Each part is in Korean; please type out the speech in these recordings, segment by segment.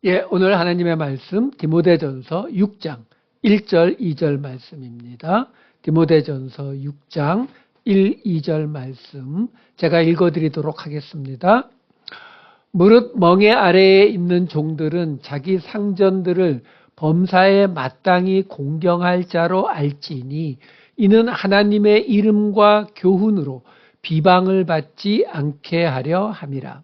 예, 오늘 하나님의 말씀 디모데전서 6장 1절 2절 말씀입니다. 디모데전서 6장 1, 2절 말씀 제가 읽어드리도록 하겠습니다. 무릇 멍에 아래에 있는 종들은 자기 상전들을 범사에 마땅히 공경할 자로 알지니 이는 하나님의 이름과 교훈으로 비방을 받지 않게 하려 함이라.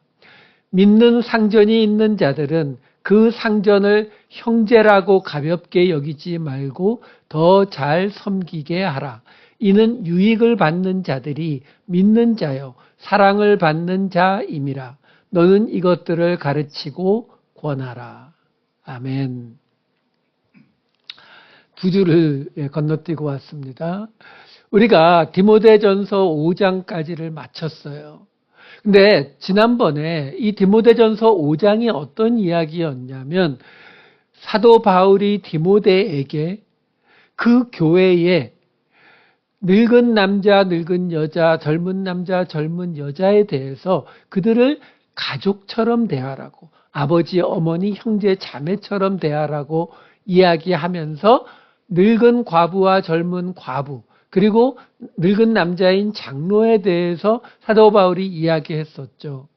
믿는 상전이 있는 자들은 그 상전을 형제라고 가볍게 여기지 말고 더 잘 섬기게 하라. 이는 유익을 받는 자들이 믿는 자요 사랑을 받는 자임이라. 너는 이것들을 가르치고 권하라. 아멘. 두 줄을 건너뛰고 왔습니다. 우리가 디모데전서 5장까지를 마쳤어요. 근데 지난번에 이 디모데전서 5장이 어떤 이야기였냐면 사도 바울이 디모데에게 그 교회에 늙은 남자, 늙은 여자, 젊은 남자, 젊은 여자에 대해서 그들을 가족처럼 대하라고, 아버지, 어머니, 형제, 자매처럼 대하라고 이야기하면서 늙은 과부와 젊은 과부, 그리고 늙은 남자인 장로에 대해서 사도 바울이 이야기했었죠.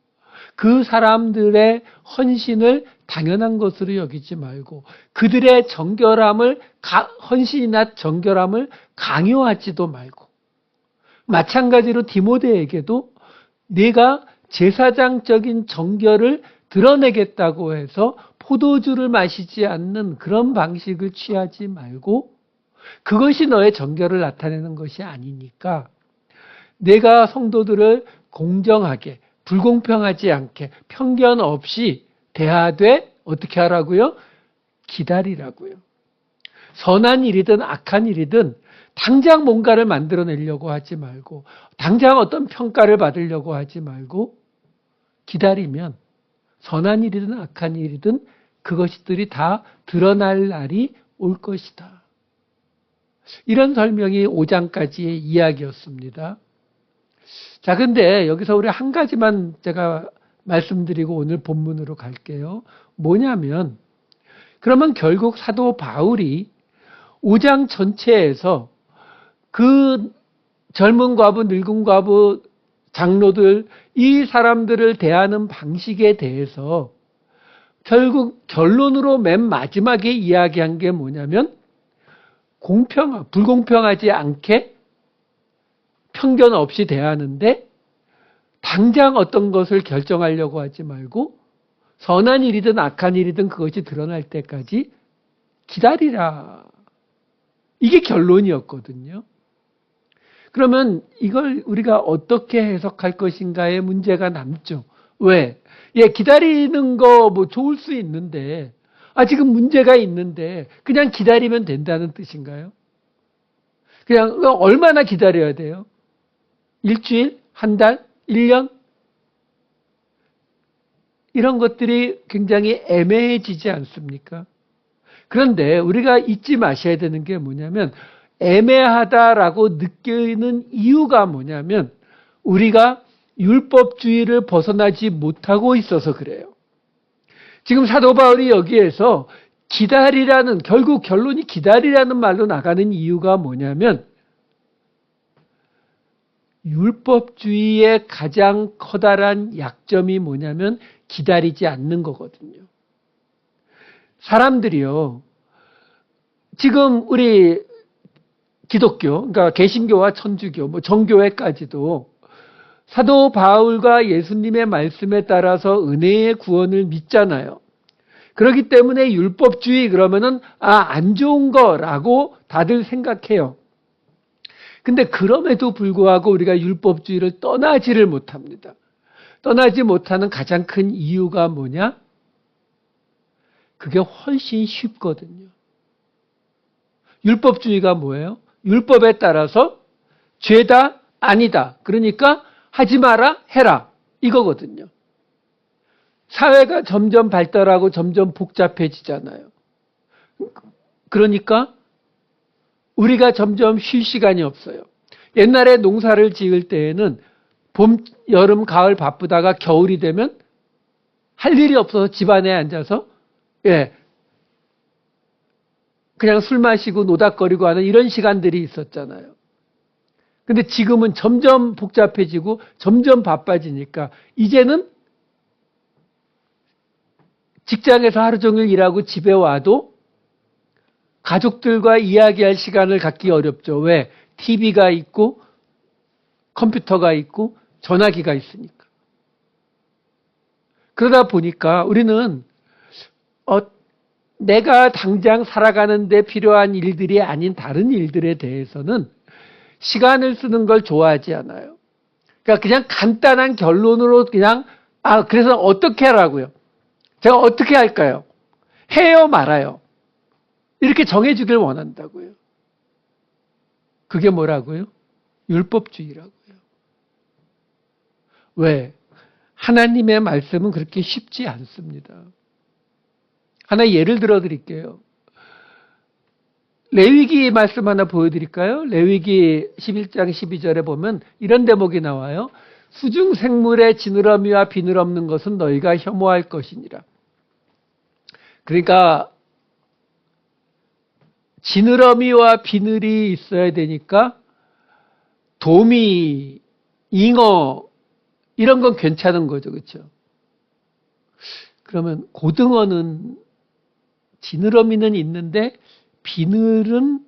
그 사람들의 헌신을 당연한 것으로 여기지 말고 그들의 정결함을, 헌신이나 정결함을 강요하지도 말고, 마찬가지로 디모데에게도 네가 제사장적인 정결을 드러내겠다고 해서 포도주를 마시지 않는 그런 방식을 취하지 말고 그것이 너의 정결을 나타내는 것이 아니니까 내가 성도들을 공정하게, 불공평하지 않게, 편견 없이 대하되 어떻게 하라고요? 기다리라고요. 선한 일이든 악한 일이든 당장 뭔가를 만들어내려고 하지 말고, 당장 어떤 평가를 받으려고 하지 말고 기다리면 선한 일이든 악한 일이든 그것들이 다 드러날 날이 올 것이다. 이런 설명이 5장까지의 이야기였습니다. 자, 근데 여기서 우리 한 가지만 제가 말씀드리고 오늘 본문으로 갈게요. 뭐냐면, 그러면 결국 사도 바울이 5장 전체에서 그 젊은 과부, 늙은 과부, 장로들, 이 사람들을 대하는 방식에 대해서 결국 결론으로 맨 마지막에 이야기한 게 뭐냐면 불공평하지 않게 편견 없이 대하는데 당장 어떤 것을 결정하려고 하지 말고 선한 일이든 악한 일이든 그것이 드러날 때까지 기다리라. 이게 결론이었거든요. 그러면 이걸 우리가 어떻게 해석할 것인가에 문제가 남죠. 왜? 예, 기다리는 거 뭐 좋을 수 있는데, 지금 문제가 있는데 그냥 기다리면 된다는 뜻인가요? 그냥 얼마나 기다려야 돼요? 일주일? 한 달? 1년? 이런 것들이 굉장히 애매해지지 않습니까? 그런데 우리가 잊지 마셔야 되는 게 뭐냐면 애매하다라고 느끼는 이유가 뭐냐면 우리가 율법주의를 벗어나지 못하고 있어서 그래요. 지금 사도 바울이 여기에서 기다리라는, 결국 결론이 기다리라는 말로 나가는 이유가 뭐냐면 율법주의의 가장 커다란 약점이 뭐냐면 기다리지 않는 거거든요. 사람들이요, 지금 우리 기독교, 그러니까 개신교와 천주교, 정교회까지도 사도 바울과 예수님의 말씀에 따라서 은혜의 구원을 믿잖아요. 그렇기 때문에 율법주의 그러면은 안 좋은 거라고 다들 생각해요. 근데 그럼에도 불구하고 우리가 율법주의를 떠나지를 못합니다. 떠나지 못하는 가장 큰 이유가 뭐냐? 그게 훨씬 쉽거든요. 율법주의가 뭐예요? 율법에 따라서 죄다, 아니다. 그러니까 하지 마라, 해라. 이거거든요. 사회가 점점 발달하고 점점 복잡해지잖아요. 그러니까 우리가 점점 쉴 시간이 없어요. 옛날에 농사를 지을 때에는 봄, 여름, 가을 바쁘다가 겨울이 되면 할 일이 없어서 집안에 앉아서 예, 그냥 술 마시고 노닥거리고 하는 이런 시간들이 있었잖아요. 근데 지금은 점점 복잡해지고 점점 바빠지니까 이제는 직장에서 하루 종일 일하고 집에 와도 가족들과 이야기할 시간을 갖기 어렵죠. 왜? TV가 있고 컴퓨터가 있고 전화기가 있으니까. 그러다 보니까 우리는 내가 당장 살아가는 데 필요한 일들이 아닌 다른 일들에 대해서는 시간을 쓰는 걸 좋아하지 않아요. 그러니까 그냥 간단한 결론으로 그냥 그래서 어떻게 하라고요? 제가 어떻게 할까요? 해요 말아요. 이렇게 정해주길 원한다고요. 그게 뭐라고요? 율법주의라고요. 왜? 하나님의 말씀은 그렇게 쉽지 않습니다. 하나 예를 들어 드릴게요. 레위기 말씀 하나 보여드릴까요? 레위기 11장 12절에 보면 이런 대목이 나와요. 수중생물의 지느러미와 비늘 없는 것은 너희가 혐오할 것이니라. 그러니까 지느러미와 비늘이 있어야 되니까 도미, 잉어 이런 건 괜찮은 거죠. 그렇죠? 그러면 고등어는 지느러미는 있는데 비늘은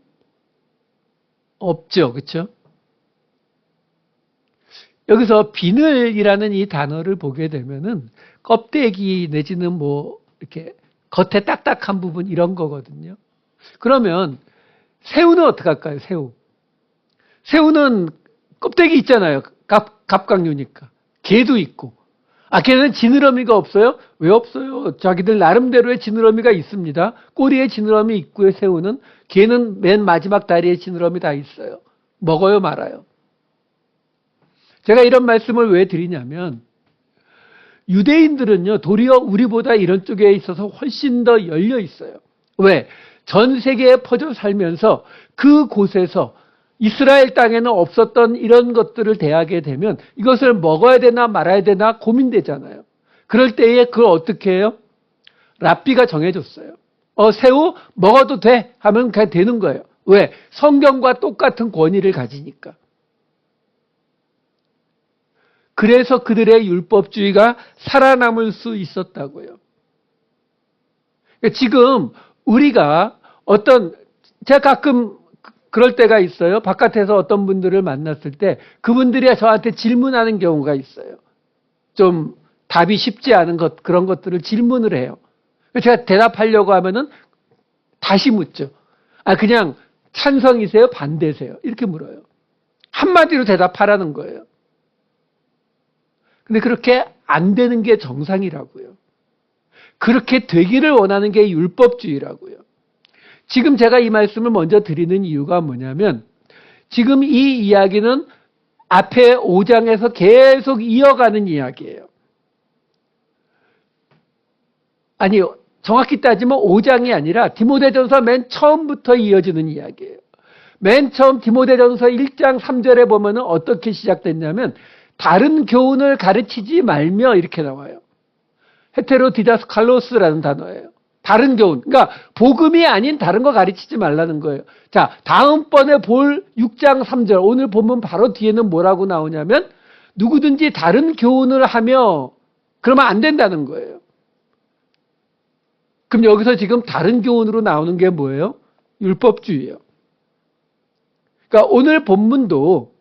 없죠. 그렇죠? 여기서 비늘이라는 이 단어를 보게 되면은 껍데기 내지는 뭐 이렇게 겉에 딱딱한 부분 이런 거거든요. 그러면 새우는 어떻게 할까요? 새우는 껍데기 있잖아요. 갑각류니까. 게도 있고. 걔는 지느러미가 없어요? 왜 없어요? 자기들 나름대로의 지느러미가 있습니다. 꼬리에 지느러미 있고요. 새우는. 게는 맨 마지막 다리에 지느러미 다 있어요. 먹어요 말아요? 제가 이런 말씀을 왜 드리냐면 유대인들은요. 도리어 우리보다 이런 쪽에 있어서 훨씬 더 열려 있어요. 왜? 전 세계에 퍼져 살면서 그곳에서 이스라엘 땅에는 없었던 이런 것들을 대하게 되면 이것을 먹어야 되나 말아야 되나 고민되잖아요. 그럴 때에 그걸 어떻게 해요? 랍비가 정해줬어요. 새우 먹어도 돼 하면 그냥 되는 거예요. 왜? 성경과 똑같은 권위를 가지니까. 그래서 그들의 율법주의가 살아남을 수 있었다고요. 지금 우리가 제가 가끔 그럴 때가 있어요. 바깥에서 어떤 분들을 만났을 때 그분들이 저한테 질문하는 경우가 있어요. 좀 답이 쉽지 않은 그런 것들을 질문을 해요. 제가 대답하려고 하면은 다시 묻죠. 그냥 찬성이세요? 반대세요? 이렇게 물어요. 한마디로 대답하라는 거예요. 근데 그렇게 안 되는 게 정상이라고요. 그렇게 되기를 원하는 게 율법주의라고요. 지금 제가 이 말씀을 먼저 드리는 이유가 뭐냐면 지금 이 이야기는 앞에 5장에서 계속 이어가는 이야기예요. 아니, 정확히 따지면 5장이 아니라 디모데전서 맨 처음부터 이어지는 이야기예요. 맨 처음 디모데전서 1장 3절에 보면은 어떻게 시작됐냐면 다른 교훈을 가르치지 말며 이렇게 나와요. 헤테로디다스칼로스라는 단어예요. 다른 교훈. 그러니까 복음이 아닌 다른 거 가르치지 말라는 거예요. 자, 다음번에 볼 6장 3절 오늘 보면 바로 뒤에는 뭐라고 나오냐면 누구든지 다른 교훈을 하며 그러면 안 된다는 거예요. 그럼 여기서 지금 다른 교훈으로 나오는 게 뭐예요? 율법주의예요. 그러니까 오늘 본문도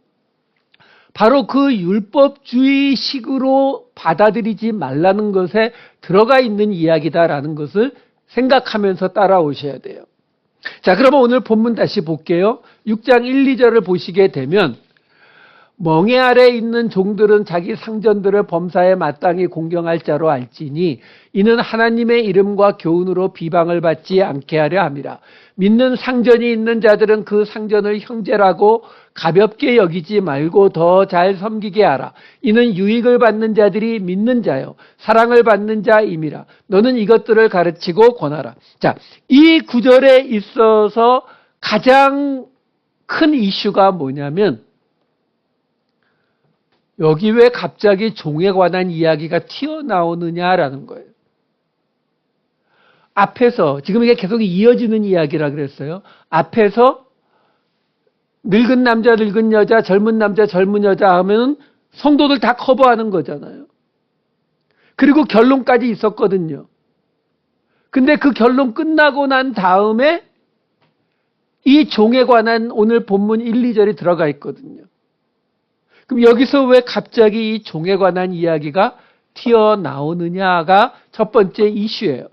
바로 그 율법주의식으로 받아들이지 말라는 것에 들어가 있는 이야기다라는 것을 생각하면서 따라오셔야 돼요. 자, 그러면 오늘 본문 다시 볼게요. 6장 1, 2절을 보시게 되면 멍에 아래 있는 종들은 자기 상전들을 범사에 마땅히 공경할 자로 알지니 이는 하나님의 이름과 교훈으로 비방을 받지 않게 하려 함이라. 믿는 상전이 있는 자들은 그 상전을 형제라고 가볍게 여기지 말고 더 잘 섬기게 하라. 이는 유익을 받는 자들이 믿는 자요 사랑을 받는 자임이라. 너는 이것들을 가르치고 권하라. 자, 이 구절에 있어서 가장 큰 이슈가 뭐냐면 여기 왜 갑자기 종에 관한 이야기가 튀어나오느냐라는 거예요. 앞에서, 지금 이게 계속 이어지는 이야기라 그랬어요. 앞에서 늙은 남자, 늙은 여자, 젊은 남자, 젊은 여자 하면은 성도들 다 커버하는 거잖아요. 그리고 결론까지 있었거든요. 근데 그 결론 끝나고 난 다음에 이 종에 관한 오늘 본문 1, 2절이 들어가 있거든요. 그럼 여기서 왜 갑자기 이 종에 관한 이야기가 튀어나오느냐가 첫 번째 이슈예요.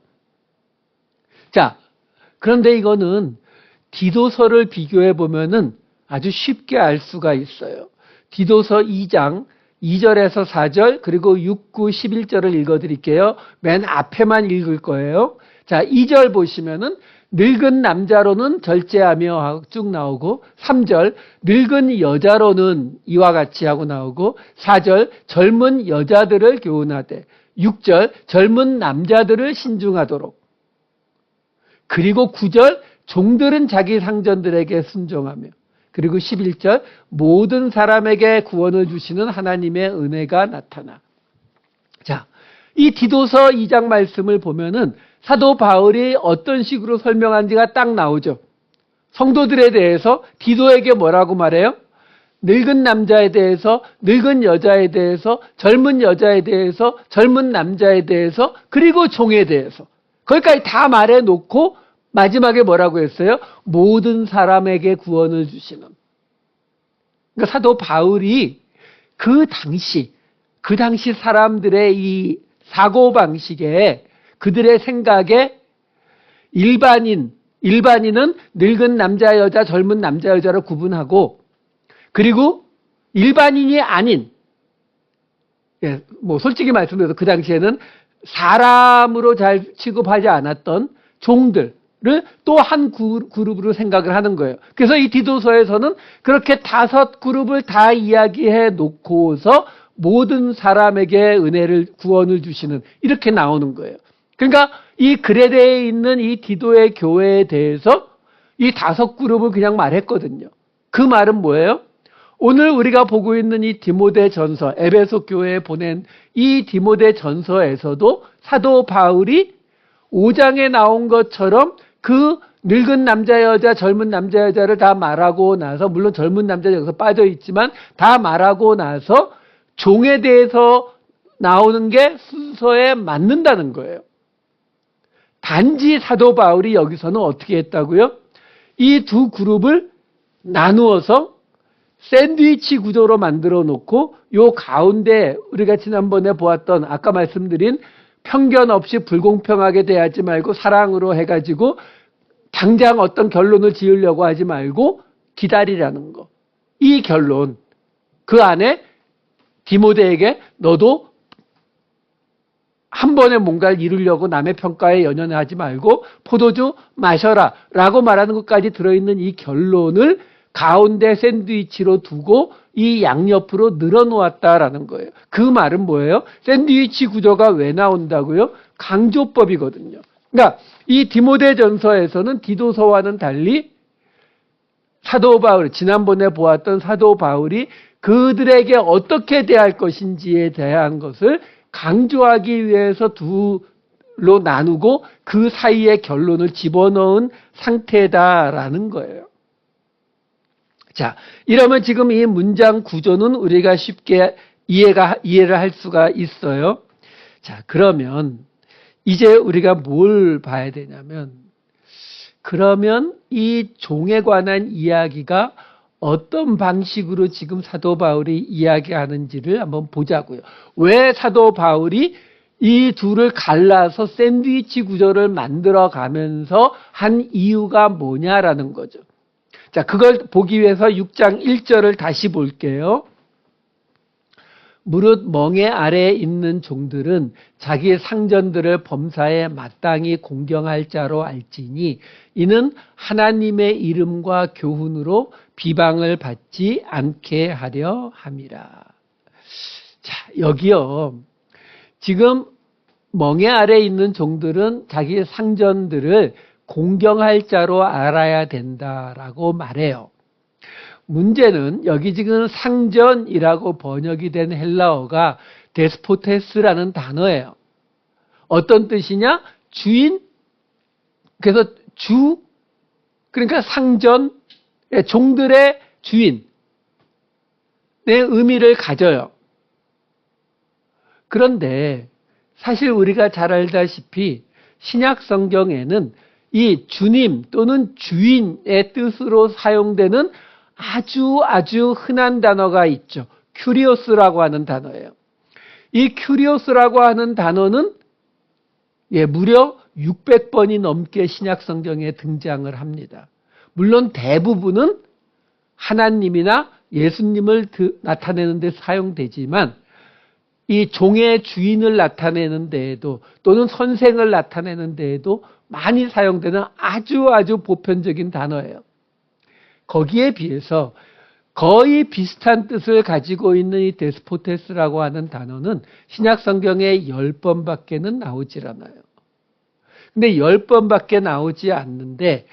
자, 그런데 이거는 디도서를 비교해 보면은 아주 쉽게 알 수가 있어요. 디도서 2장 2절에서 4절 그리고 6, 9, 11절을 읽어드릴게요. 맨 앞에만 읽을 거예요. 자, 2절 보시면은 늙은 남자로는 절제하며 쭉 나오고 3절 늙은 여자로는 이와 같이 하고 나오고 4절 젊은 여자들을 교훈하되 6절 젊은 남자들을 신중하도록 그리고 9절 종들은 자기 상전들에게 순종하며 그리고 11절 모든 사람에게 구원을 주시는 하나님의 은혜가 나타나. 자, 이 디도서 2장 말씀을 보면은 사도 바울이 어떤 식으로 설명한지가 딱 나오죠. 성도들에 대해서 디도에게 뭐라고 말해요? 늙은 남자에 대해서, 늙은 여자에 대해서, 젊은 여자에 대해서, 젊은 남자에 대해서, 그리고 종에 대해서. 거기까지 다 말해놓고 마지막에 뭐라고 했어요? 모든 사람에게 구원을 주시는. 그러니까 사도 바울이 그 당시 사람들의 이 사고방식에 그들의 생각에 일반인은 늙은 남자, 여자, 젊은 남자, 여자로 구분하고 그리고 일반인이 아닌 뭐 솔직히 말씀드려서 그 당시에는 사람으로 잘 취급하지 않았던 종들을 또 한 그룹으로 생각을 하는 거예요. 그래서 이 디도서에서는 그렇게 5그룹을 다 이야기해 놓고서 모든 사람에게 구원을 주시는 이렇게 나오는 거예요. 그러니까 이 그레데에 있는 이 디도의 교회에 대해서 이 5그룹을 그냥 말했거든요. 그 말은 뭐예요? 오늘 우리가 보고 있는 이 디모데 전서, 에베소 교회에 보낸 이 디모데 전서에서도 사도 바울이 5장에 나온 것처럼 그 늙은 남자, 여자, 젊은 남자, 여자를 다 말하고 나서 물론 젊은 남자 여기서 빠져 있지만 다 말하고 나서 종에 대해서 나오는 게 순서에 맞는다는 거예요. 단지 사도 바울이 여기서는 어떻게 했다고요? 이 2그룹을 나누어서 샌드위치 구조로 만들어 놓고 요 가운데 우리가 지난번에 보았던 아까 말씀드린 편견 없이 불공평하게 대하지 말고 사랑으로 해가지고 당장 어떤 결론을 지으려고 하지 말고 기다리라는 거. 이 결론 그 안에 디모데에게 너도 한 번에 뭔가를 이루려고 남의 평가에 연연하지 말고 포도주 마셔라 라고 말하는 것까지 들어있는 이 결론을 가운데 샌드위치로 두고 이 양옆으로 늘어놓았다라는 거예요. 그 말은 뭐예요? 샌드위치 구조가 왜 나온다고요? 강조법이거든요. 그러니까 이 디모데 전서에서는 디도서와는 달리 사도 바울, 지난번에 보았던 사도 바울이 그들에게 어떻게 대할 것인지에 대한 것을 강조하기 위해서 두로 나누고 그 사이에 결론을 집어넣은 상태다라는 거예요. 자, 이러면 지금 이 문장 구조는 우리가 쉽게 이해를 할 수가 있어요. 자, 그러면 이제 우리가 뭘 봐야 되냐면, 그러면 이 종에 관한 이야기가 어떤 방식으로 지금 사도 바울이 이야기하는지를 한번 보자고요. 왜 사도 바울이 이 둘을 갈라서 샌드위치 구조를 만들어 가면서 한 이유가 뭐냐라는 거죠. 자, 그걸 보기 위해서 6장 1절을 다시 볼게요. 무릇 멍에 아래에 있는 종들은 자기의 상전들을 범사에 마땅히 공경할 자로 알지니 이는 하나님의 이름과 교훈으로 비방을 받지 않게 하려 함이라. 자, 여기요. 지금 멍에 아래에 있는 종들은 자기의 상전들을 공경할 자로 알아야 된다라고 말해요. 문제는 여기 지금 상전이라고 번역이 된 헬라어가 데스포테스라는 단어예요. 어떤 뜻이냐? 주인 그래서 그러니까 상전, 종들의 주인의 의미를 가져요. 그런데 사실 우리가 잘 알다시피 신약 성경에는 이 주님 또는 주인의 뜻으로 사용되는 아주 흔한 단어가 있죠. 큐리오스라고 하는 단어예요. 이 큐리오스라고 하는 단어는 무려 600번이 넘게 신약 성경에 등장을 합니다. 물론 대부분은 하나님이나 예수님을 나타내는 데 사용되지만 이 종의 주인을 나타내는 데에도 또는 선생을 나타내는 데에도 많이 사용되는 아주 보편적인 단어예요. 거기에 비해서 거의 비슷한 뜻을 가지고 있는 이 데스포테스라고 하는 단어는 신약 성경에 10번밖에는 나오질 않아요. 근데 10번밖에 나오지 않는데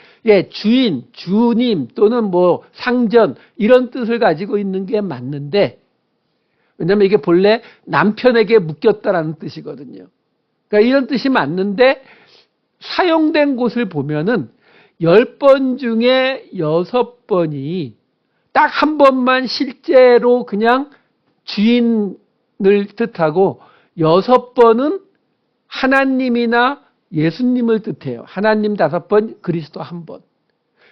주인, 주님 또는 뭐 상전 이런 뜻을 가지고 있는 게 맞는데 왜냐하면 이게 본래 남편에게 묶였다라는 뜻이거든요. 그러니까 이런 뜻이 맞는데 사용된 곳을 보면은 10번 중에 6번이 딱 한 번만 실제로 그냥 주인을 뜻하고 6번은 하나님이나 예수님을 뜻해요. 하나님 5번, 그리스도 1번.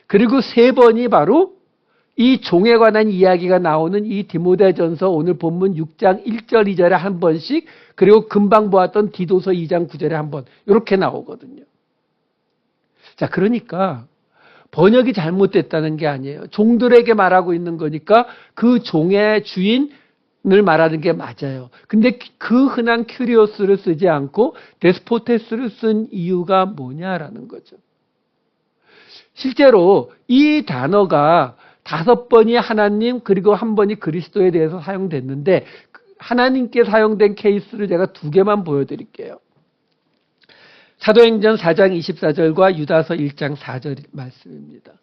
그리고 3번이 바로 이 종에 관한 이야기가 나오는 이 디모데전서 오늘 본문 6장 1절 2절에 한 번씩 그리고 금방 보았던 디도서 2장 9절에 한 번 이렇게 나오거든요. 자, 그러니까 번역이 잘못됐다는 게 아니에요. 종들에게 말하고 있는 거니까 그 종의 주인을 말하는 게 맞아요. 근데 그 흔한 큐리오스를 쓰지 않고 데스포테스를 쓴 이유가 뭐냐라는 거죠. 실제로 이 단어가 5번이 하나님 그리고 1번이 그리스도에 대해서 사용됐는데 하나님께 사용된 케이스를 제가 2개만 보여드릴게요. 사도행전 4장 24절과 유다서 1장 4절 말씀입니다.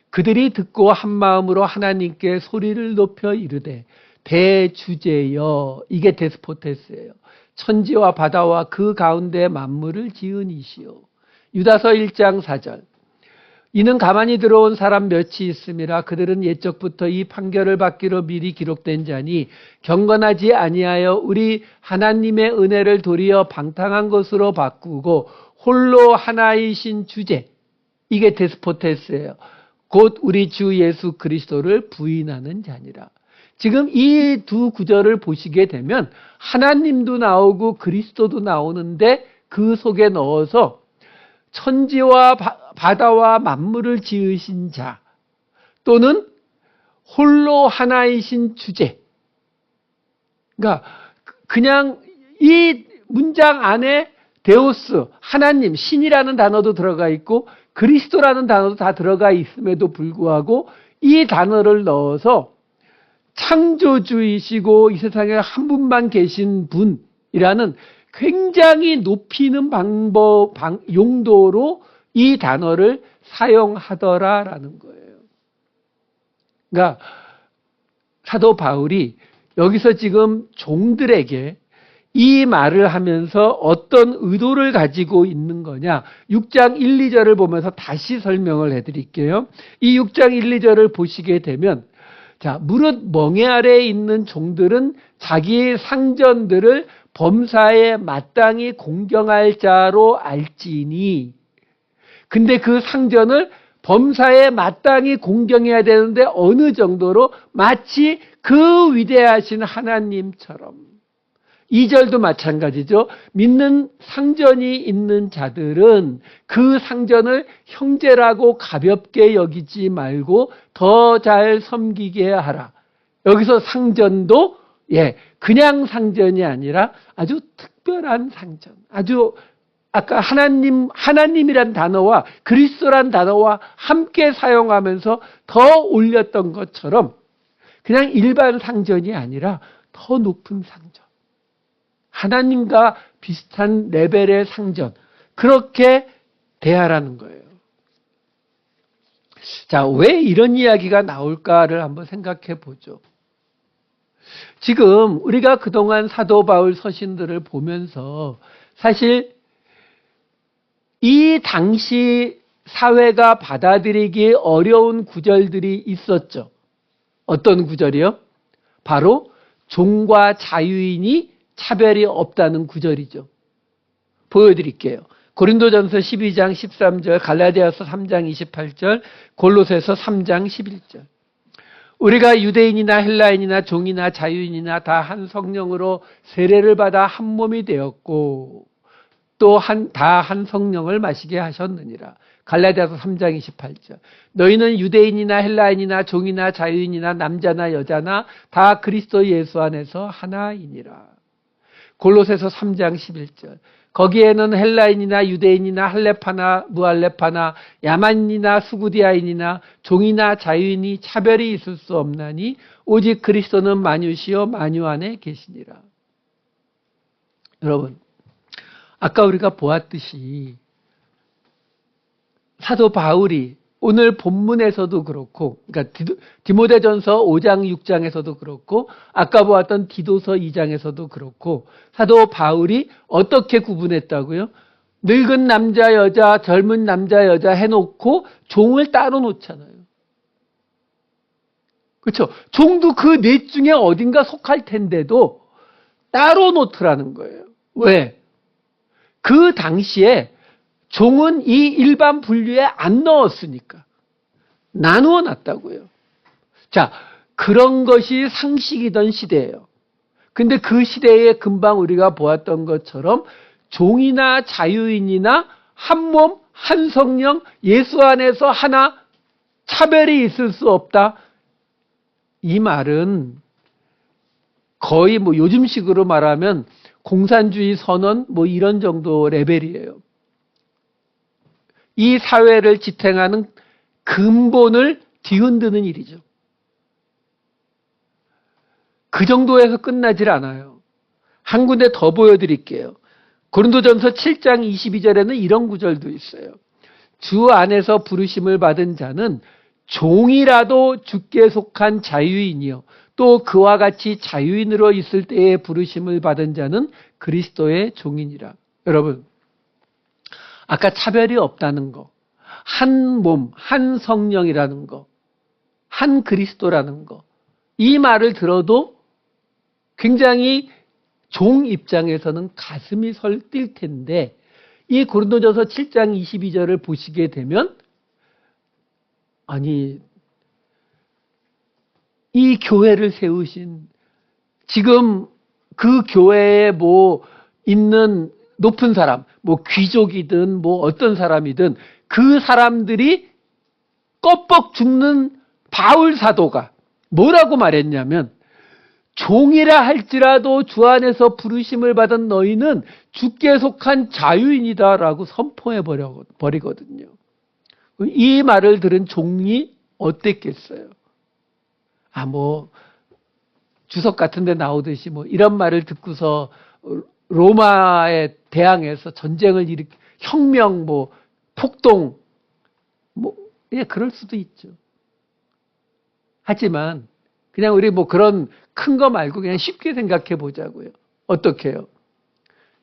그들이 듣고 한 마음으로 하나님께 소리를 높여 이르되 대주제여, 이게 데스포테스예요. 천지와 바다와 그 가운데 만물을 지은 이시오. 유다서 1장 4절. 이는 가만히 들어온 사람 몇이 있음이라. 그들은 옛적부터 이 판결을 받기로 미리 기록된 자니 경건하지 아니하여 우리 하나님의 은혜를 도리어 방탕한 것으로 바꾸고 홀로 하나이신 주제, 이게 데스포테스예요. 곧 우리 주 예수 그리스도를 부인하는 자니라. 지금 이 2 구절을 보시게 되면 하나님도 나오고 그리스도도 나오는데 그 속에 넣어서 천지와 바다와 만물을 지으신 자 또는 홀로 하나이신 주제. 그러니까 그냥 이 문장 안에 데오스, 하나님, 신이라는 단어도 들어가 있고 그리스도라는 단어도 다 들어가 있음에도 불구하고 이 단어를 넣어서 창조주이시고 이 세상에 한 분만 계신 분이라는 굉장히 높이는 용도로 이 단어를 사용하더라라는 거예요. 그러니까 사도 바울이 여기서 지금 종들에게 이 말을 하면서 어떤 의도를 가지고 있는 거냐. 6장 1, 2절을 보면서 다시 설명을 해드릴게요. 이 6장 1, 2절을 보시게 되면 자, 무릇 멍에 아래에 있는 종들은 자기의 상전들을 범사에 마땅히 공경할 자로 알지니. 근데 그 상전을 범사에 마땅히 공경해야 되는데 어느 정도로? 마치 그 위대하신 하나님처럼. 2절도 마찬가지죠. 믿는 상전이 있는 자들은 그 상전을 형제라고 가볍게 여기지 말고 더 잘 섬기게 하라. 여기서 상전도 그냥 상전이 아니라 아주 특별한 상전. 아주 아까 하나님이란 단어와 그리스도란 단어와 함께 사용하면서 더 올렸던 것처럼 그냥 일반 상전이 아니라 더 높은 상전. 하나님과 비슷한 레벨의 상전. 그렇게 대하라는 거예요. 자, 왜 이런 이야기가 나올까를 한번 생각해 보죠. 지금 우리가 그동안 사도 바울 서신들을 보면서 사실 이 당시 사회가 받아들이기 어려운 구절들이 있었죠. 어떤 구절이요? 바로 종과 자유인이 차별이 없다는 구절이죠. 보여드릴게요. 고린도전서 12장 13절, 갈라디아서 3장 28절, 골로새서 3장 11절. 우리가 유대인이나 헬라인이나 종이나 자유인이나 다 한 성령으로 세례를 받아 한 몸이 되었고 또 다 한 성령을 마시게 하셨느니라. 갈라디아서 3장 28절. 너희는 유대인이나 헬라인이나 종이나 자유인이나 남자나 여자나 다 그리스도 예수 안에서 하나이니라. 골로새서 3장 11절. 거기에는 헬라인이나 유대인이나 할레파나 무할레파나 야만인이나 수구디아인이나 종이나 자유인이 차별이 있을 수 없나니 오직 그리스도는 만유시요 만유 안에 계시니라. 여러분, 아까 우리가 보았듯이 사도 바울이 오늘 본문에서도 그렇고, 그러니까 디모데전서 5장 6장에서도 그렇고, 아까 보았던 디도서 2장에서도 그렇고, 사도 바울이 어떻게 구분했다고요? 늙은 남자 여자, 젊은 남자 여자 해놓고 종을 따로 놓잖아요. 그렇죠? 종도 그 넷 중에 어딘가 속할 텐데도 따로 놓더라는 거예요. 왜? 그 당시에 종은 이 일반 분류에 안 넣었으니까. 나누어 놨다고요. 자, 그런 것이 상식이던 시대예요. 근데 그 시대에 금방 우리가 보았던 것처럼 종이나 자유인이나 한 몸, 한 성령, 예수 안에서 하나 차별이 있을 수 없다. 이 말은 거의 뭐 요즘식으로 말하면 공산주의 선언 뭐 이런 정도 레벨이에요. 이 사회를 지탱하는 근본을 뒤흔드는 일이죠. 그 정도에서 끝나질 않아요. 한 군데 더 보여드릴게요. 고린도전서 7장 22절에는 이런 구절도 있어요. 주 안에서 부르심을 받은 자는 종이라도 주께 속한 자유인이요. 또 그와 같이 자유인으로 있을 때에 부르심을 받은 자는 그리스도의 종이니라. 여러분, 아까 차별이 없다는 거, 한 몸, 한 성령이라는 거, 한 그리스도라는 거, 이 말을 들어도 굉장히 종 입장에서는 가슴이 설띨 텐데 이 고린도전서 7장 22절을 보시게 되면 아니 이 교회를 세우신 지금 그 교회에 뭐 있는 높은 사람, 뭐 귀족이든 뭐 어떤 사람이든 그 사람들이 껍벅 죽는 바울 사도가 뭐라고 말했냐면 종이라 할지라도 주 안에서 부르심을 받은 너희는 주께 속한 자유인이다라고 선포해 버리거든요. 이 말을 들은 종이 어땠겠어요? 뭐 주석 같은 데 나오듯이 뭐 이런 말을 듣고서 로마에 대항해서 전쟁을 혁명, 뭐 폭동, 뭐 예, 그럴 수도 있죠. 하지만 그냥 우리 뭐 그런 큰 거 말고 그냥 쉽게 생각해 보자고요. 어떻게 해요?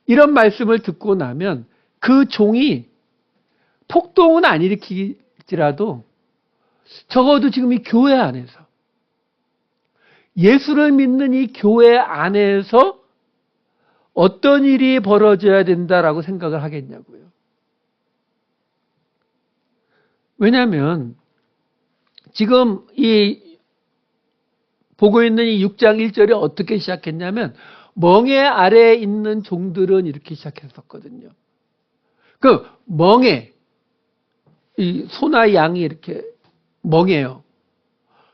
이런 말씀을 듣고 나면 그 종이 폭동은 안 일으키지라도 적어도 지금 이 교회 안에서 예수를 믿는 이 교회 안에서 어떤 일이 벌어져야 된다라고 생각을 하겠냐고요. 왜냐하면 지금 이 보고 있는 이 6장 1절이 어떻게 시작했냐면 멍에 아래에 있는 종들은 이렇게 시작했었거든요. 그 멍에 이 소나 양이 이렇게 멍에요.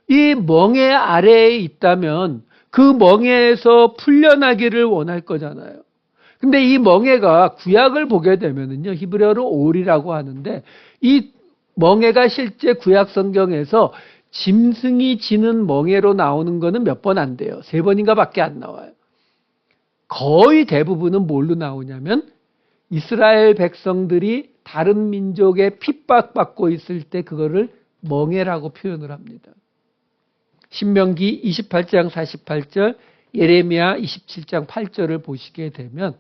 이 멍에 아래에 있다면 그 멍에에서 풀려나기를 원할 거잖아요. 근데 이 멍에가 구약을 보게 되면은요, 히브리어로 올이라고 하는데 이 멍에가 실제 구약 성경에서 짐승이 지는 멍에로 나오는 거는 몇 번 안 돼요. 3번인가 밖에 안 나와요. 거의 대부분은 뭘로 나오냐면 이스라엘 백성들이 다른 민족에 핍박받고 있을 때 그거를 멍에라고 표현을 합니다. 신명기 28장 48절, 예레미야 27장 8절을 보시게 되면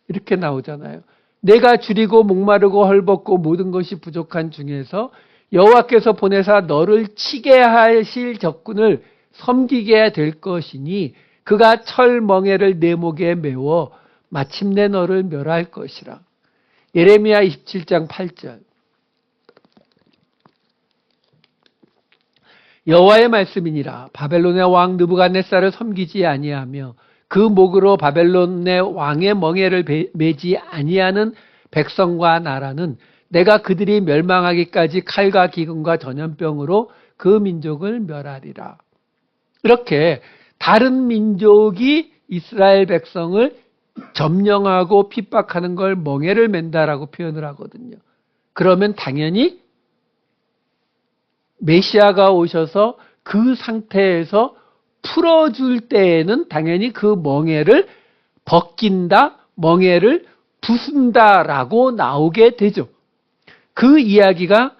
이렇게 나오잖아요. 내가 줄이고 목마르고 헐벗고 모든 것이 부족한 중에서 여호와께서 보내사 너를 치게 하실 적군을 섬기게 될 것이니 그가 철 멍에를 내 목에 메워 마침내 너를 멸할 것이라. 예레미야 27장 8절. 여호와의 말씀이니라. 바벨론의 왕 느부갓네살을 섬기지 아니하며 그 목으로 바벨론의 왕의 멍에를 매지 아니하는 백성과 나라는 내가 그들이 멸망하기까지 칼과 기근과 전염병으로 그 민족을 멸하리라. 이렇게 다른 민족이 이스라엘 백성을 점령하고 핍박하는 걸 멍에를 맨다라고 표현을 하거든요. 그러면 당연히 메시아가 오셔서 그 상태에서 풀어줄 때에는 당연히 그 멍에를 벗긴다, 멍에를 부순다라고 나오게 되죠. 그 이야기가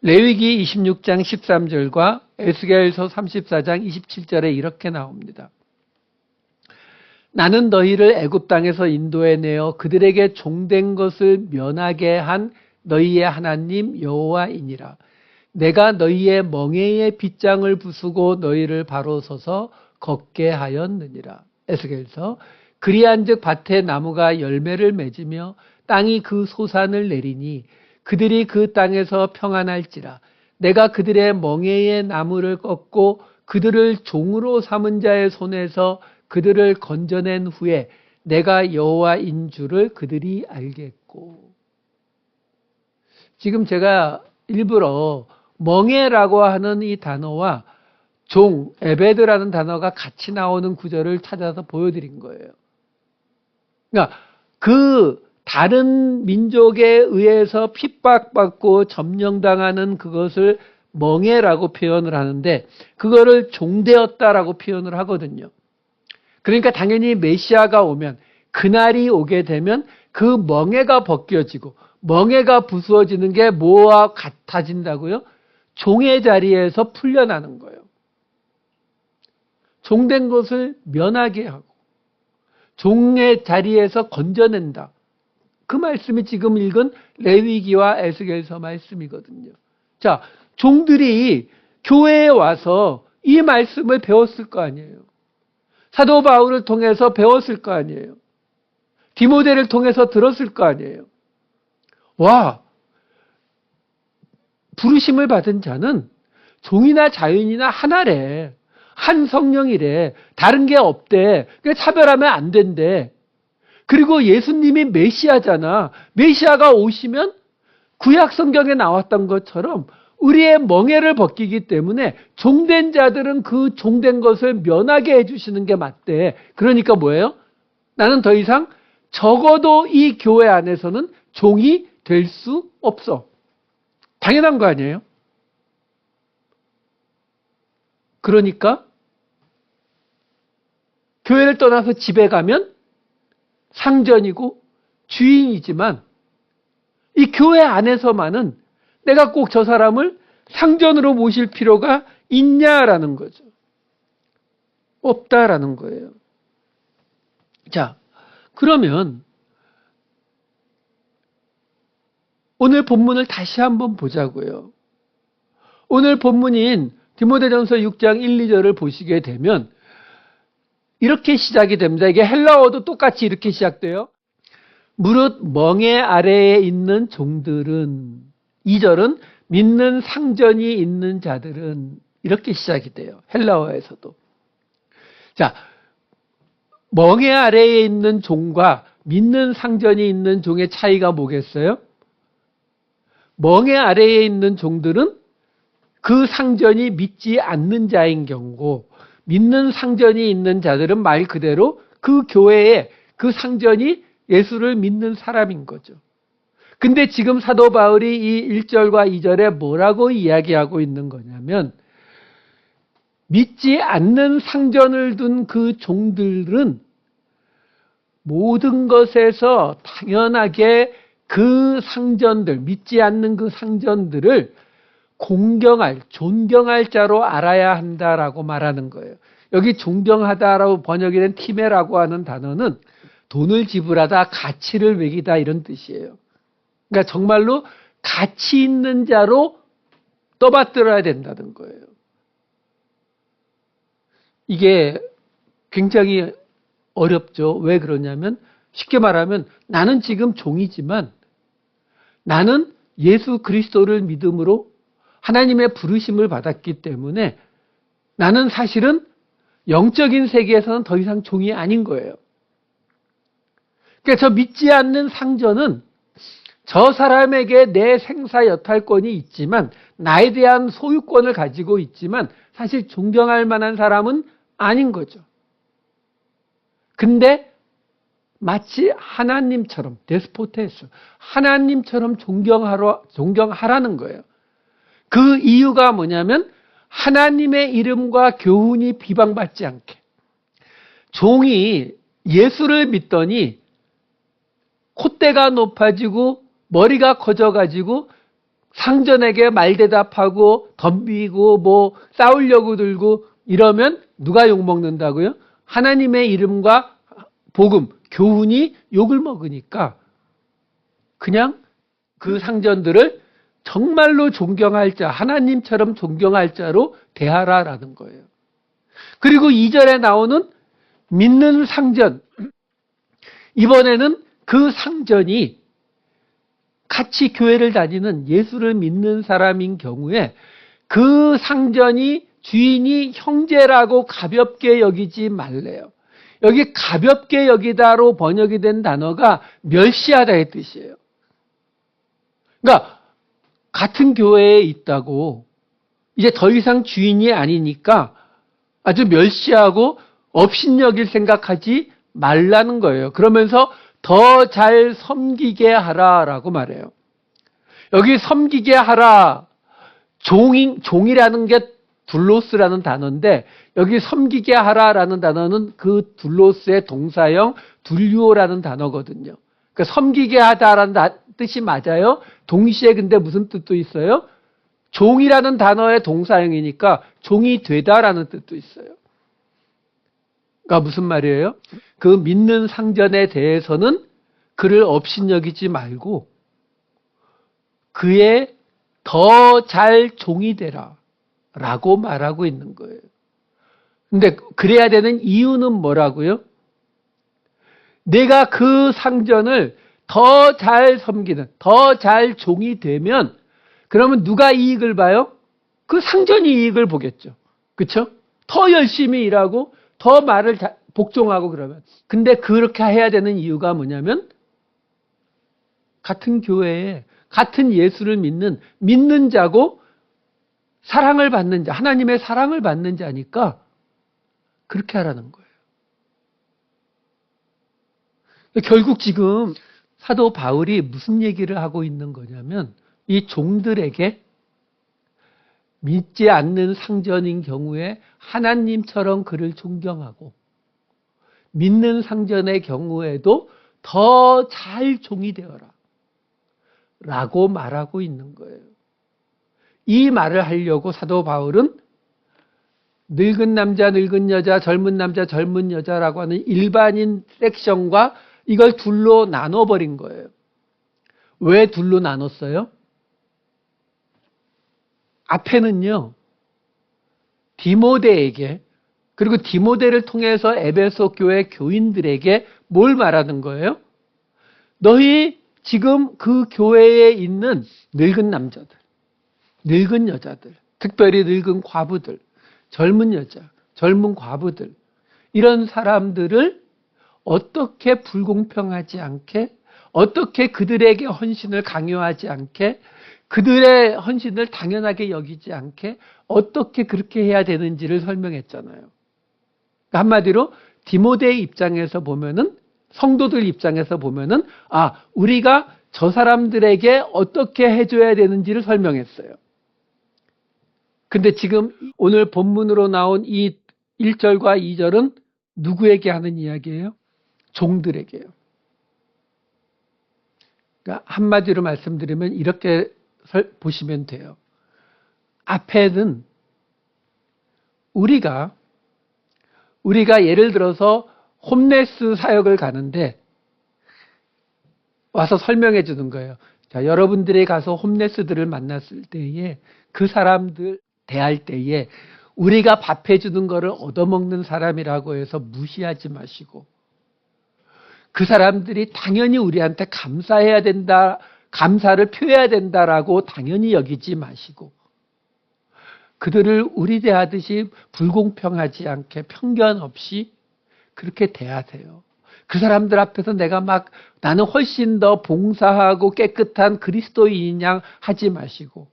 레위기 26장 13절과 에스겔서 34장 27절에 이렇게 나옵니다. 나는 너희를 애굽 땅에서 인도해내어 그들에게 종된 것을 면하게 한 너희의 하나님 여호와이니라. 내가 너희의 멍에의 빗장을 부수고 너희를 바로 서서 걷게 하였느니라. 에스겔서. 그리한즉 밭에 나무가 열매를 맺으며 땅이 그 소산을 내리니 그들이 그 땅에서 평안할지라. 내가 그들의 멍에의 나무를 꺾고 그들을 종으로 삼은 자의 손에서 그들을 건져낸 후에 내가 여호와인 줄을 그들이 알겠고. 지금 제가 일부러 멍에라고 하는 이 단어와 종, 에베드라는 단어가 같이 나오는 구절을 찾아서 보여드린 거예요. 그러니까 그 다른 민족에 의해서 핍박받고 점령당하는 그것을 멍에라고 표현을 하는데 그거를 종되었다라고 표현을 하거든요. 그러니까 당연히 메시아가 오면 그날이 오게 되면 그 멍에가 벗겨지고 멍에가 부수어지는 게 뭐와 같아진다고요? 종의 자리에서 풀려나는 거예요. 종된 것을 면하게 하고 종의 자리에서 건져낸다. 그 말씀이 지금 읽은 레위기와 에스겔서 말씀이거든요. 자, 종들이 교회에 와서 이 말씀을 배웠을 거 아니에요. 사도 바울을 통해서 배웠을 거 아니에요. 디모데를 통해서 들었을 거 아니에요. 와, 부르심을 받은 자는 종이나 자유인이나 하나래. 한 성령이래. 다른 게 없대. 차별하면 안 된대. 그리고 예수님이 메시아잖아. 메시아가 오시면 구약 성경에 나왔던 것처럼 우리의 멍에를 벗기기 때문에 종된 자들은 그 종된 것을 면하게 해주시는 게 맞대. 그러니까 뭐예요? 나는 더 이상 적어도 이 교회 안에서는 종이 될 수 없어. 당연한 거 아니에요? 그러니까 교회를 떠나서 집에 가면 상전이고 주인이지만 이 교회 안에서만은 내가 꼭 저 사람을 상전으로 모실 필요가 있냐라는 거죠. 없다라는 거예요. 자, 그러면 오늘 본문을 다시 한번 보자고요. 오늘 본문인 디모데전서 6장 1, 2절을 보시게 되면 이렇게 시작이 됩니다. 이게 헬라어도 똑같이 이렇게 시작돼요. 무릇 멍에 아래에 있는 종들은 2절은 믿는 상전이 있는 자들은 이렇게 시작이 돼요. 헬라어에서도. 자, 멍에 아래에 있는 종과 믿는 상전이 있는 종의 차이가 뭐겠어요? 멍에 아래에 있는 종들은 그 상전이 믿지 않는 자인 경우고 믿는 상전이 있는 자들은 말 그대로 그 교회에 그 상전이 예수를 믿는 사람인 거죠. 근데 지금 사도 바울이 이 1절과 2절에 뭐라고 이야기하고 있는 거냐면 믿지 않는 상전을 둔 그 종들은 모든 것에서 당연하게 그 상전들, 믿지 않는 그 상전들을 공경할, 존경할 자로 알아야 한다라고 말하는 거예요. 여기 존경하다라고 번역이 된 티메라고 하는 단어는 돈을 지불하다 가치를 매기다 이런 뜻이에요. 그러니까 정말로 가치 있는 자로 떠받들어야 된다는 거예요. 이게 굉장히 어렵죠. 왜 그러냐면 쉽게 말하면 나는 지금 종이지만 나는 예수 그리스도를 믿음으로 하나님의 부르심을 받았기 때문에 나는 사실은 영적인 세계에서는 더 이상 종이 아닌 거예요. 그러니까 저 믿지 않는 상전은 저 사람에게 내 생사 여탈권이 있지만 나에 대한 소유권을 가지고 있지만 사실 존경할 만한 사람은 아닌 거죠. 근데 마치 하나님처럼 데스포테스 하나님처럼 존경하라는 거예요. 그 이유가 뭐냐면 하나님의 이름과 교훈이 비방받지 않게. 종이 예수를 믿더니 콧대가 높아지고 머리가 커져가지고 상전에게 말대답하고 덤비고 뭐 싸우려고 들고 이러면 누가 욕먹는다고요? 하나님의 이름과 복음, 교훈이 욕을 먹으니까 그냥 그 상전들을 정말로 존경할 자, 하나님처럼 존경할 자로 대하라라는 거예요. 그리고 2절에 나오는 믿는 상전. 이번에는 그 상전이 같이 교회를 다니는 예수를 믿는 사람인 경우에 그 상전이 주인이 형제라고 가볍게 여기지 말래요. 여기 가볍게 여기다로 번역이 된 단어가 멸시하다의 뜻이에요. 그러니까 같은 교회에 있다고 이제 더 이상 주인이 아니니까 아주 멸시하고 업신여길 생각하지 말라는 거예요. 그러면서 더 잘 섬기게 하라라고 말해요. 여기 섬기게 하라, 종이라는 게 둘로스라는 단어인데 여기 섬기게 하라라는 단어는 그 둘로스의 동사형 둘류오라는 단어거든요. 그러니까 섬기게 하다라는 뜻이 맞아요. 동시에 근데 무슨 뜻도 있어요? 종이라는 단어의 동사형이니까 종이 되다라는 뜻도 있어요. 그러니까 무슨 말이에요? 그 믿는 상전에 대해서는 그를 업신여기지 말고 그의 더 잘 종이 되라 라고 말하고 있는 거예요. 근데 그래야 되는 이유는 뭐라고요? 내가 그 상전을 더 잘 섬기는, 더 잘 종이 되면 그러면 누가 이익을 봐요? 그 상전이 이익을 보겠죠. 그렇죠? 더 열심히 일하고 더 말을 복종하고 그러면. 근데 그렇게 해야 되는 이유가 뭐냐면 같은 교회에 같은 예수를 믿는 자고 사랑을 받는 자, 하나님의 사랑을 받는 자니까 그렇게 하라는 거예요. 결국 지금 사도 바울이 무슨 얘기를 하고 있는 거냐면 이 종들에게 믿지 않는 상전인 경우에 하나님처럼 그를 존경하고 믿는 상전의 경우에도 더 잘 종이 되어라 라고 말하고 있는 거예요. 이 말을 하려고 사도 바울은 늙은 남자, 늙은 여자, 젊은 남자, 젊은 여자라고 하는 일반인 섹션과 이걸 둘로 나눠버린 거예요. 왜 둘로 나눴어요? 앞에는요, 디모데에게 그리고 디모데를 통해서 에베소 교회 교인들에게 뭘 말하는 거예요? 너희 지금 그 교회에 있는 늙은 남자들, 늙은 여자들, 특별히 늙은 과부들, 젊은 여자, 젊은 과부들 이런 사람들을 어떻게 불공평하지 않게 어떻게 그들에게 헌신을 강요하지 않게 그들의 헌신을 당연하게 여기지 않게 어떻게 그렇게 해야 되는지를 설명했잖아요. 한마디로 디모데의 입장에서 보면은 성도들 입장에서 보면은 우리가 저 사람들에게 어떻게 해줘야 되는지를 설명했어요. 근데 지금 오늘 본문으로 나온 이 1절과 2절은 누구에게 하는 이야기예요? 종들에게요. 그러니까 한마디로 말씀드리면 이렇게 보시면 돼요. 앞에는 우리가 예를 들어서 홈레스 사역을 가는데 와서 설명해 주는 거예요. 자, 여러분들이 가서 홈레스들을 만났을 때에 그 사람들 대할 때에 우리가 밥 해주는 거를 얻어먹는 사람이라고 해서 무시하지 마시고 그 사람들이 당연히 우리한테 감사해야 된다, 감사를 표해야 된다라고 당연히 여기지 마시고 그들을 우리 대하듯이 불공평하지 않게 편견 없이 그렇게 대하세요. 그 사람들 앞에서 내가 막 나는 훨씬 더 봉사하고 깨끗한 그리스도인이냐 하지 마시고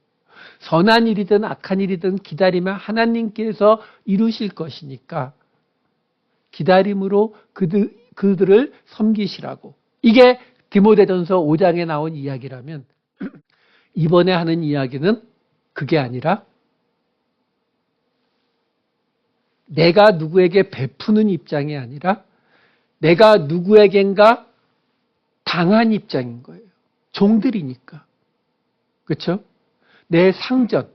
선한 일이든 악한 일이든 기다리면 하나님께서 이루실 것이니까 기다림으로 그들을 섬기시라고. 이게 디모데전서 5장에 나온 이야기라면 이번에 하는 이야기는 그게 아니라 내가 누구에게 베푸는 입장이 아니라 내가 누구에겐가 당한 입장인 거예요. 종들이니까. 그렇죠? 내 상전,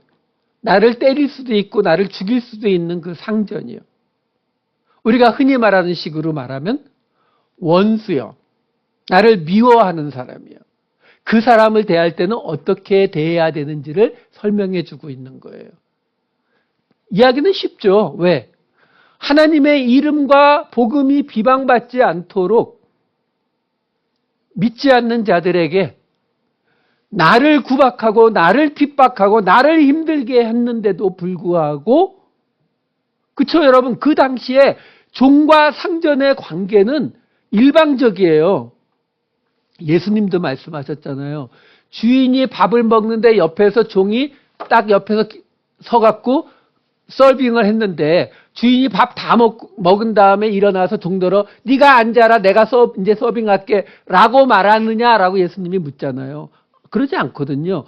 나를 때릴 수도 있고 나를 죽일 수도 있는 그 상전이요. 우리가 흔히 말하는 식으로 말하면 원수요. 나를 미워하는 사람이요. 그 사람을 대할 때는 어떻게 대해야 되는지를 설명해 주고 있는 거예요. 이야기는 쉽죠. 왜? 하나님의 이름과 복음이 비방받지 않도록 믿지 않는 자들에게 나를 구박하고 나를 핍박하고 나를 힘들게 했는데도 불구하고 그쵸 여러분? 그 당시에 종과 상전의 관계는 일방적이에요. 예수님도 말씀하셨잖아요. 주인이 밥을 먹는데 옆에서 종이 딱 옆에서 서갖고 서빙을 했는데 주인이 밥 다 먹은 다음에 일어나서 종들어 네가 앉아라 내가 이제 서빙할게 라고 말하느냐라고 예수님이 묻잖아요. 그러지 않거든요.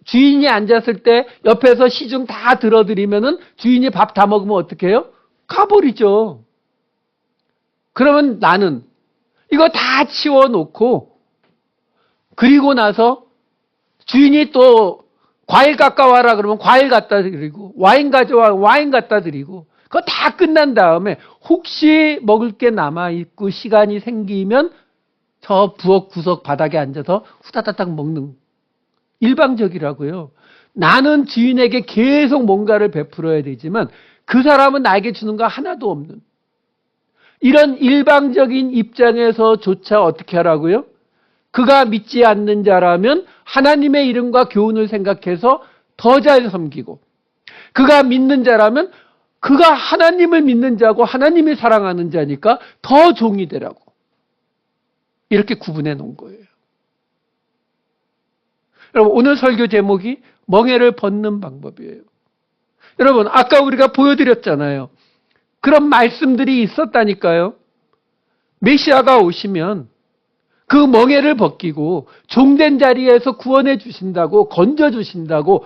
주인이 앉았을 때 옆에서 시중 다 들어드리면은 주인이 밥 다 먹으면 어떻게 해요? 가버리죠. 그러면 나는 이거 다 치워놓고 그리고 나서 주인이 또 과일 깎아와라 그러면 과일 갖다 드리고 와인 가져와 와인 갖다 드리고 그거 다 끝난 다음에 혹시 먹을 게 남아있고 시간이 생기면 저 부엌 구석 바닥에 앉아서 후다다닥 먹는 일방적이라고요. 나는 주인에게 계속 뭔가를 베풀어야 되지만 그 사람은 나에게 주는 거 하나도 없는 이런 일방적인 입장에서조차 어떻게 하라고요? 그가 믿지 않는 자라면 하나님의 이름과 교훈을 생각해서 더 잘 섬기고 그가 믿는 자라면 그가 하나님을 믿는 자고 하나님이 사랑하는 자니까 더 종이 되라고 이렇게 구분해 놓은 거예요. 여러분 오늘 설교 제목이 멍에를 벗는 방법이에요. 여러분 아까 우리가 보여드렸잖아요. 그런 말씀들이 있었다니까요. 메시아가 오시면 그 멍에를 벗기고 종된 자리에서 구원해 주신다고 건져 주신다고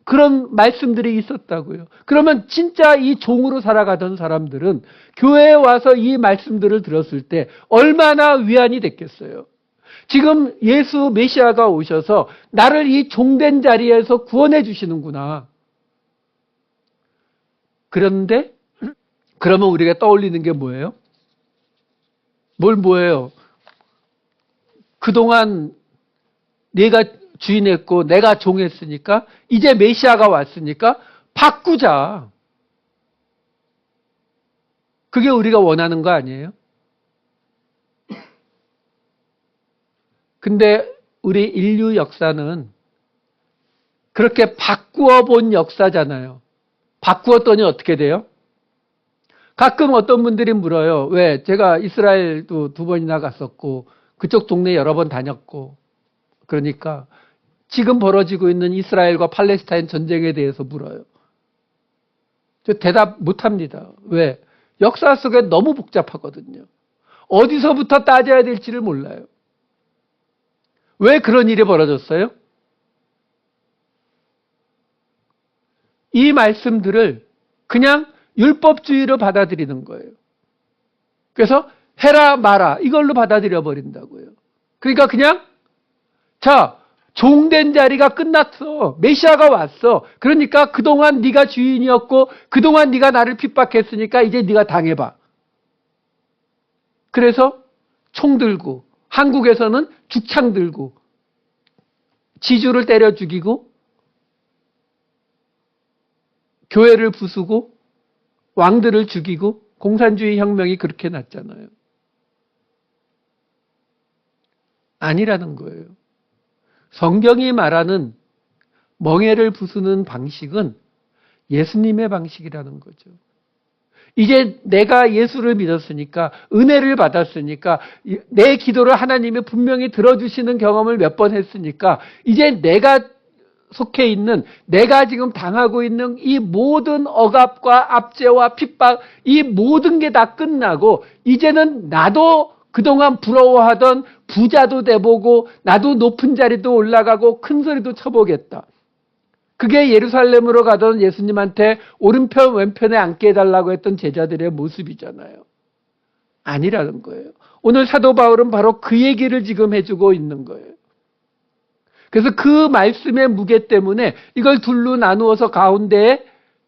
그런 말씀들이 있었다고요. 그러면 진짜 이 종으로 살아가던 사람들은 교회에 와서 이 말씀들을 들었을 때 얼마나 위안이 됐겠어요. 지금 예수 메시아가 오셔서 나를 이 종된 자리에서 구원해 주시는구나. 그런데 그러면 우리가 떠올리는 게 뭐예요? 뭐예요? 그동안 내가 주인했고 내가 종했으니까 이제 메시아가 왔으니까 바꾸자. 그게 우리가 원하는 거 아니에요? 근데 우리 인류 역사는 그렇게 바꾸어 본 역사잖아요. 바꾸었더니 어떻게 돼요? 가끔 어떤 분들이 물어요. 왜? 제가 이스라엘도 2번이나 갔었고 그쪽 동네 여러 번 다녔고 그러니까 지금 벌어지고 있는 이스라엘과 팔레스타인 전쟁에 대해서 물어요. 저 대답 못합니다. 왜? 역사 속에 너무 복잡하거든요. 어디서부터 따져야 될지를 몰라요. 왜 그런 일이 벌어졌어요? 이 말씀들을 그냥 율법주의로 받아들이는 거예요. 그래서 해라 마라 이걸로 받아들여 버린다고요. 그러니까 그냥 자 종된 자리가 끝났어. 메시아가 왔어. 그러니까 그동안 네가 주인이었고 그동안 네가 나를 핍박했으니까 이제 네가 당해봐. 그래서 총 들고 한국에서는 죽창 들고 지주를 때려 죽이고 교회를 부수고 왕들을 죽이고 공산주의 혁명이 그렇게 났잖아요. 아니라는 거예요. 성경이 말하는 멍에를 부수는 방식은 예수님의 방식이라는 거죠. 이제 내가 예수를 믿었으니까, 은혜를 받았으니까, 내 기도를 하나님이 분명히 들어주시는 경험을 몇 번 했으니까, 이제 내가 속해 있는, 내가 지금 당하고 있는 이 모든 억압과 압제와 핍박, 이 모든 게 다 끝나고, 이제는 나도 그동안 부러워하던 부자도 돼보고, 나도 높은 자리도 올라가고, 큰 소리도 쳐보겠다. 그게 예루살렘으로 가던 예수님한테 오른편 왼편에 앉게 해달라고 했던 제자들의 모습이잖아요. 아니라는 거예요. 오늘 사도 바울은 바로 그 얘기를 지금 해주고 있는 거예요. 그래서 그 말씀의 무게 때문에 이걸 둘로 나누어서 가운데에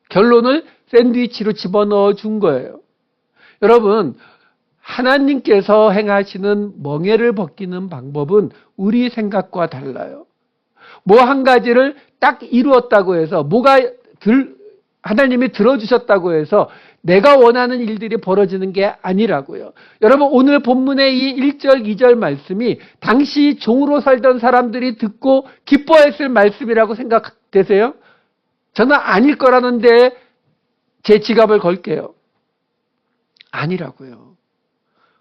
결론을 샌드위치로 집어넣어 준 거예요. 여러분, 하나님께서 행하시는 멍에를 벗기는 방법은 우리 생각과 달라요. 뭐 한 가지를 딱 이루었다고 해서, 하나님이 들어주셨다고 해서 내가 원하는 일들이 벌어지는 게 아니라고요. 여러분, 오늘 본문의 이 1절, 2절 말씀이 당시 종으로 살던 사람들이 듣고 기뻐했을 말씀이라고 생각되세요? 저는 아닐 거라는데 제 지갑을 걸게요. 아니라고요.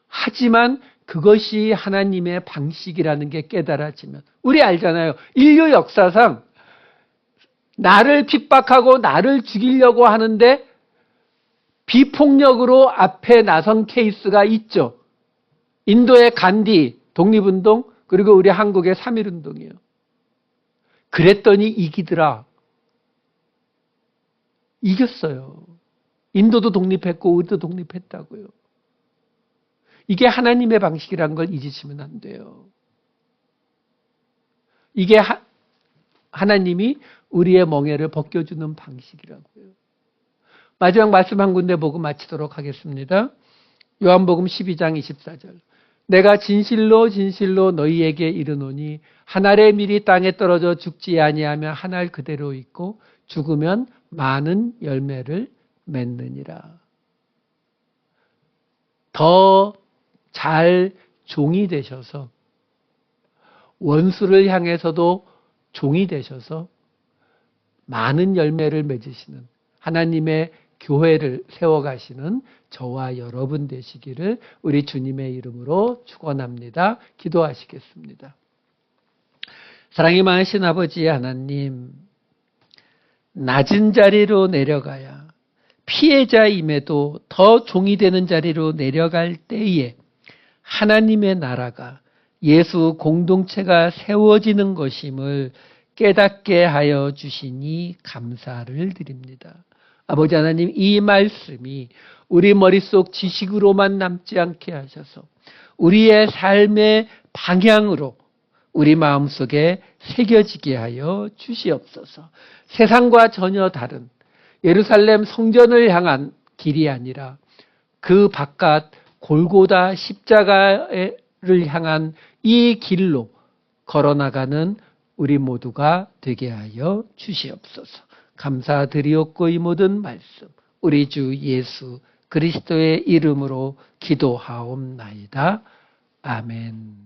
하지만 그것이 하나님의 방식이라는 게 깨달아지면, 우리 알잖아요. 인류 역사상 나를 핍박하고 나를 죽이려고 하는데 비폭력으로 앞에 나선 케이스가 있죠. 인도의 간디 독립운동, 그리고 우리 한국의 3.1운동이에요. 그랬더니 이기더라. 이겼어요. 인도도 독립했고 우리도 독립했다고요. 이게 하나님의 방식이라는 걸 잊으시면 안 돼요. 이게 하나님이 우리의 멍에를 벗겨주는 방식이라고요. 마지막 말씀 한 군데 보고 마치도록 하겠습니다. 요한복음 12장 24절. 내가 진실로 진실로 너희에게 이르노니 한 알의 밀이 땅에 떨어져 죽지 아니하면 한 알 그대로 있고 죽으면 많은 열매를 맺느니라. 더 잘 종이 되셔서, 원수를 향해서도 종이 되셔서 많은 열매를 맺으시는 하나님의 교회를 세워가시는 저와 여러분 되시기를 우리 주님의 이름으로 축원합니다. 기도하시겠습니다. 사랑이 많으신 아버지 하나님, 낮은 자리로 내려가야 피해자임에도 더 종이 되는 자리로 내려갈 때에 하나님의 나라가, 예수 공동체가 세워지는 것임을 깨닫게 하여 주시니 감사를 드립니다. 아버지 하나님, 이 말씀이 우리 머릿속 지식으로만 남지 않게 하셔서 우리의 삶의 방향으로 우리 마음속에 새겨지게 하여 주시옵소서. 세상과 전혀 다른 예루살렘 성전을 향한 길이 아니라 그 바깥 골고다 십자가를 향한 이 길로 걸어나가는 우리 모두가 되게 하여 주시옵소서. 감사드리옵고 이 모든 말씀 우리 주 예수 그리스도의 이름으로 기도하옵나이다. 아멘.